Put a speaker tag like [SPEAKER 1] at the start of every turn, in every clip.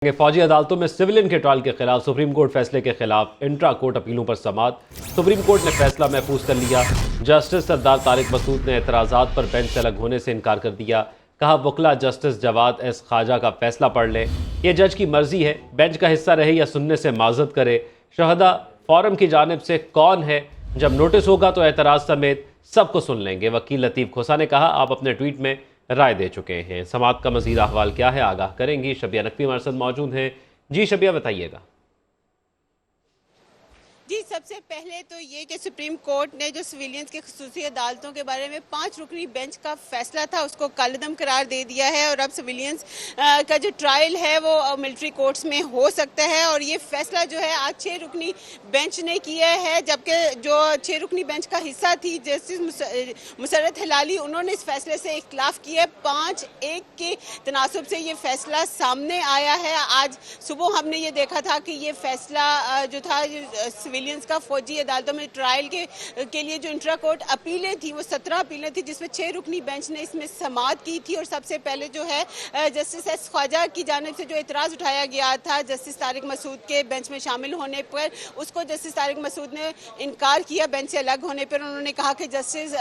[SPEAKER 1] फौजी अदालतों में सिविलियन के ट्रायल के खिलाफ सुप्रीम कोर्ट फैसले के खिलाफ इंट्रा कोर्ट अपीलों पर समाअत। सुप्रीम कोर्ट ने फैसला महफूज कर लिया। जस्टिस सरदार तारिक मसूद ने एतराज़ात पर बेंच से अलग होने से इनकार कर दिया। कहा वकला जस्टिस जवाद एस ख्वाजा का फैसला पढ़ लें, यह जज की मर्जी है, बेंच का हिस्सा रहे या सुनने से माजत करे। शहदा फोरम की जानिब से कौन है, जब नोटिस होगा तो एतराज़ समेत सबको सुन लेंगे। वकील लतीफ़ खोसा ने कहा आप अपने ट्वीट में राय दे चुके हैं। समाअत का मज़ीद अहवाल क्या है आगाह करेंगी शबिया नकवी हमारे साथ मौजूद हैं। जी शबिया बताइएगा।
[SPEAKER 2] जी, सबसे पहले तो ये कि सुप्रीम कोर्ट ने जो सिविलियंस की खुसूसी अदालतों के बारे में 5 रुकनी बेंच का फैसला था उसको कलअदम करार दे दिया है और अब सिविलियंस का जो ट्रायल है वो मिलिट्री कोर्ट्स में हो सकता है। और ये फैसला जो है आज 6 रुकनी बेंच ने किया है, जबकि जो 6 रुकनी बेंच का हिस्सा थी जस्टिस मुसर्रत हिलाली, उन्होंने इस फैसले से इख्तिलाफ किया। 5-1 के तनासुब से ये फैसला सामने आया है। आज सुबह हमने ये देखा था कि ये फैसला जो था सिविलियंस का फौजी अदालतों में ट्रायल के लिए जो इंट्रा कोर्ट अपीलें थी वो 17 अपीलें थी, जिसमें 6 रुकनी बेंच ने इसमें समाअत की थी। और सबसे पहले जो है जस्टिस एस ख्वाजा की जानिब से जो एतराज़ उठाया गया था जस्टिस तारिक मसूद के बेंच में शामिल होने पर, उसको जस्टिस तारिक मसूद ने इनकार किया बेंच से अलग होने पर। उन्होंने कहा कि जस्टिस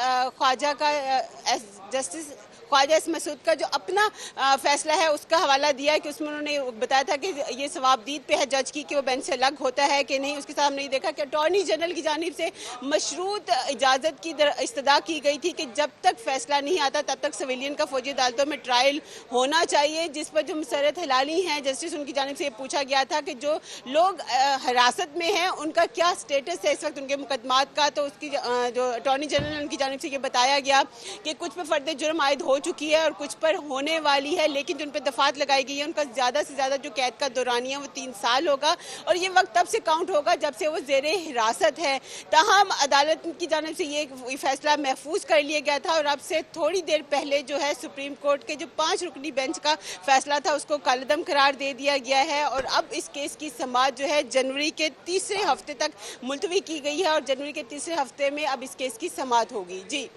[SPEAKER 2] ख्वाजा एस मसूद का जो अपना फैसला है उसका हवाला दिया है कि उसमें उन्होंने बताया था कि ये सवाबदीद पे है जज की कि वो बेंच से अलग होता है कि नहीं। उसके साथ हमने देखा कि अटॉर्नी जनरल की जानिब से मशरूत इजाज़त की इस्तदा की गई थी कि जब तक फैसला नहीं आता तब तक सिविलियन का फौजी अदालतों में ट्रायल होना चाहिए, जिस पर जो मुसर्रत हिलाली हैं जस्टिस, उनकी जानिब से ये पूछा गया था कि जो लोग हिरासत में हैं उनका क्या स्टेटस है इस वक्त उनके मुकदमात का। तो उसकी जो अटॉर्नी जनरल उनकी जानिब से ये बताया गया कि कुछ पर फर्द जुर्म आयद हो चुकी है और कुछ पर होने वाली है, लेकिन जिन पर दफात लगाई गई है उनका ज़्यादा से ज़्यादा जो कैद का दौरानिया वो 3 साल होगा और ये वक्त तब से काउंट होगा जब से वो ज़ेरे हिरासत है। ताहम अदालत की जानिब से ये फैसला महफूज कर लिया गया था और अब से थोड़ी देर पहले जो है सुप्रीम कोर्ट के जो 5 रुकनी बेंच का फैसला था उसको कलअदम करार दे दिया गया है। और अब इस केस की समाअत जो है जनवरी के तीसरे हफ्ते तक मुलतवी की गई है और जनवरी के तीसरे हफ्ते में अब इस केस की समाअत होगी। जी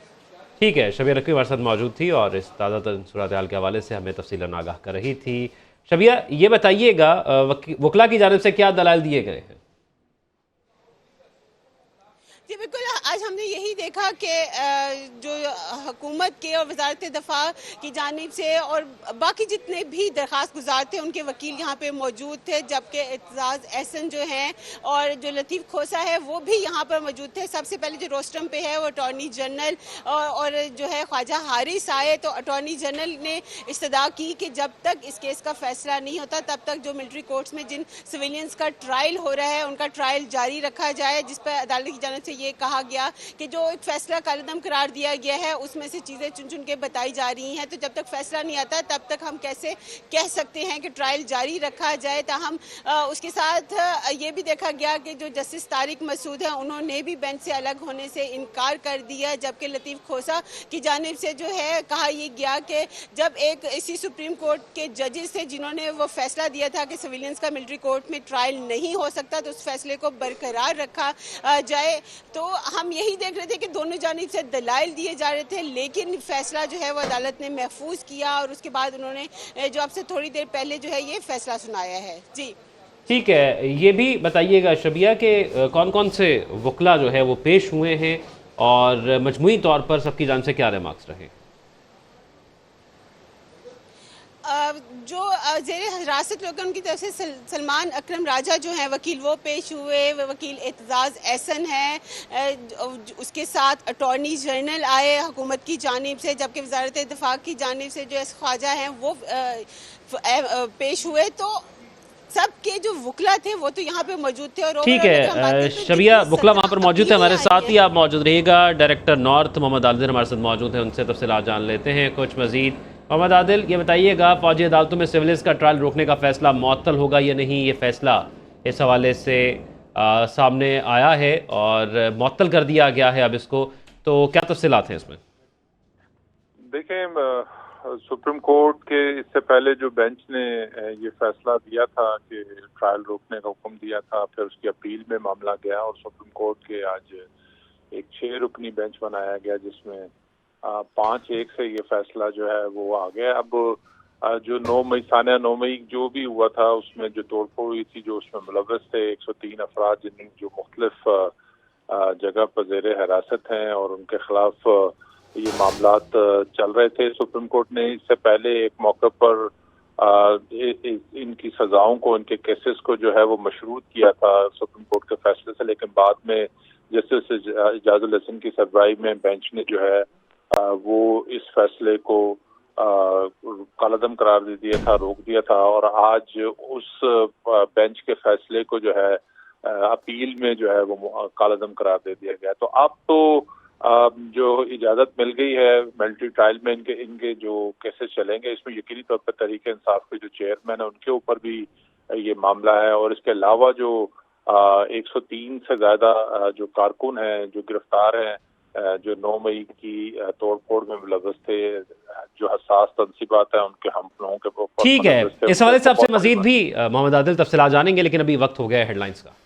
[SPEAKER 1] ठीक है, शबिया नकवी हमारे साथ मौजूद थी और इस ताज़ा तरीन सूरत हाल के हवाले से हमें तफसीलन आगाह कर रही थी। शबिया ये बताइएगा वकला की जानिब से क्या दलाल दिए गए हैं?
[SPEAKER 2] जी बिल्कुल, आज हमने यही देखा कि जो हुकूमत के और वजारत दफा की जानिब से और बाकी जितने भी दरख्वास्त गुजार थे उनके वकील यहाँ पे मौजूद थे, जबकि एतजाज़ एहसन जो हैं और जो लतीफ़ खोसा है वो भी यहाँ पर मौजूद थे। सबसे पहले जो रोस्टम पे है वो अटॉर्नी जनरल और जो है ख्वाजा हारिस आए, तो अटॉर्नी जनरल ने इस्तदा की कि जब तक इस केस का फैसला नहीं होता तब तक जो मिलिट्री कोर्ट्स में जिन सिविलियंस का ट्रायल हो रहा है उनका ट्रायल जारी रखा जाए, जिस पर अदालत की जानिब से ये कहा गया कि जो एक फैसला कलअदम करार दिया गया है उसमें से चीज़ें चुन चुन के बताई जा रही हैं, तो जब तक फैसला नहीं आता तब तक हम कैसे कह सकते हैं कि ट्रायल जारी रखा जाए। ताहम उसके साथ ये भी देखा गया कि जो जस्टिस तारिक मसूद है उन्होंने भी बेंच से अलग होने से इनकार कर दिया, जबकि लतीफ़ खोसा की जानिब से जो है कहा यह गया कि जब एक इसी सुप्रीम कोर्ट के जजेस थे जिन्होंने वो फैसला दिया था कि सिविलियंस का मिलिट्री कोर्ट में ट्रायल नहीं हो सकता तो उस फैसले को बरकरार रखा जाए। तो हम यही देख रहे थे कि दोनों जानिब से दलाइल दिए जा रहे थे, लेकिन फैसला जो है वो अदालत ने महफूज किया और उसके बाद उन्होंने जो अब से थोड़ी देर पहले जो है ये फैसला सुनाया है। जी
[SPEAKER 1] ठीक है, ये भी बताइएगा शबिया कि कौन कौन से वकला जो है वो पेश हुए हैं और मजमूई तौर पर सबकी जान से क्या रिमार्क्स रहे?
[SPEAKER 2] जो जेर हिरासत लोग उनकी तरफ से सलमान अकरम राजा जो हैं वकील वो पेश हुए, वकील एतजाज़ एहसन है, उसके साथ अटॉर्नी जनरल आए हुकूमत की जानिब से, जबकि वजारत दिफा की जानिब से जो एस ख्वाजा हैं वो पेश हुए। तो सबके जो वकला थे वो तो यहाँ पे मौजूद थे। और
[SPEAKER 1] ठीक है शबिया, वकला वहाँ पर मौजूद है, हमारे साथ ही आप मौजूद रहिएगा। डायरेक्टर नॉर्थ मोहम्मद आदिल हमारे साथ मौजूद हैं, उनसे तफसीलात जान लेते हैं कुछ मजीद। मोहम्मद आदिल ये बताइएगा फौजी अदालतों में सिविलियंस का ट्रायल रोकने का फैसला मुअत्तल होगा या नहीं, ये फैसला इस हवाले से सामने आया है और मुअत्तल कर दिया गया है अब इसको, तो क्या तफसीलात हैं इसमें?
[SPEAKER 3] देखें, सुप्रीम कोर्ट के इससे पहले जो बेंच ने ये फैसला दिया था कि ट्रायल रोकने का हुक्म दिया था, फिर उसकी अपील में मामला गया और सुप्रीम कोर्ट के आज एक 6 रुकनी बेंच बनाया गया जिसमें 5-1 से ये फैसला जो है वो आ गया। अब जो 9 मई सानिया 9 मई जो भी हुआ था उसमें जो तोड़फोड़ हुई थी, जो उसमें मुलव्वस थे 103 अफराद जिन जो मुख्तलिफ जगह पर ज़ेर हिरासत हैं और उनके खिलाफ ये मामलात चल रहे थे। सुप्रीम कोर्ट ने इससे पहले एक मौके पर इनकी सजाओं को, इनके केसेस को जो है वो मशरूत किया था सुप्रीम कोर्ट के फैसले से, लेकिन बाद में जस्टिस इजाजुल हसन की सरबराही में बेंच ने जो है वो इस फैसले को कालादम करार दे दिया था, रोक दिया था और आज उस बेंच के फैसले को जो है अपील में जो है वो कालादम करार दे दिया गया। तो अब तो जो इजाजत मिल गई है मिलिट्री ट्रायल में इनके जो केसेस चलेंगे, इसमें यकीनी तौर पर तहरीक इंसाफ के जो चेयरमैन है उनके ऊपर भी ये मामला है और इसके अलावा जो 103 से ज्यादा जो कारकुन हैं जो गिरफ्तार हैं, जो 9 मई की तोड़फोड़ में मुलव्वस थे, जो हसास तनसीबात है उनके हम लोगों के ऊपर।
[SPEAKER 1] ठीक है, इस हवाले से आपसे मजीद भी मोहम्मद आदिल तफसीलात जानेंगे, लेकिन अभी वक्त हो गया है हेडलाइंस का।